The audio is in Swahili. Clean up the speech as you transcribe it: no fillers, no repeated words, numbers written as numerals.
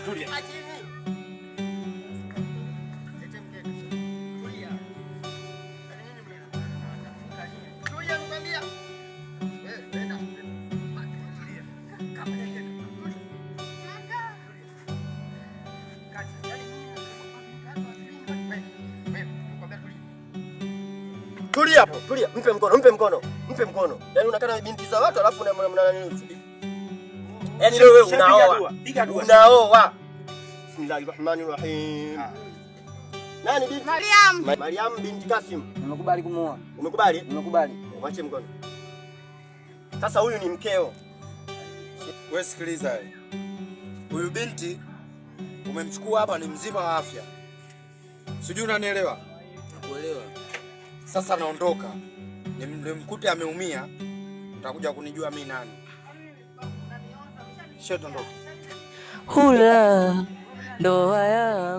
Tulia. Tulia hapo, tulia. Mpe mkono, mpe mkono. Mpe mkono. Yaani unakana binti za watu alafu mna nini? Yaani wewe unaoa. Unaoa. Bismillahirrahmanirrahim. Nani binti? Mariam. Mariam binti Kasim. Nimekubali kumuoa. Umekubali? Nimekubali. Mwache mkono. Sasa huyu ni mkeo. Wewe sikiliza wewe. Huyu binti umemchukua hapa ni mzima wa afya. Sijui unanielewa? Nakuelewa. Sasa naondoka. Nimkute ameumia. Utakuja kunijua mimi nani. Sio tondoka. Hula ndoa ya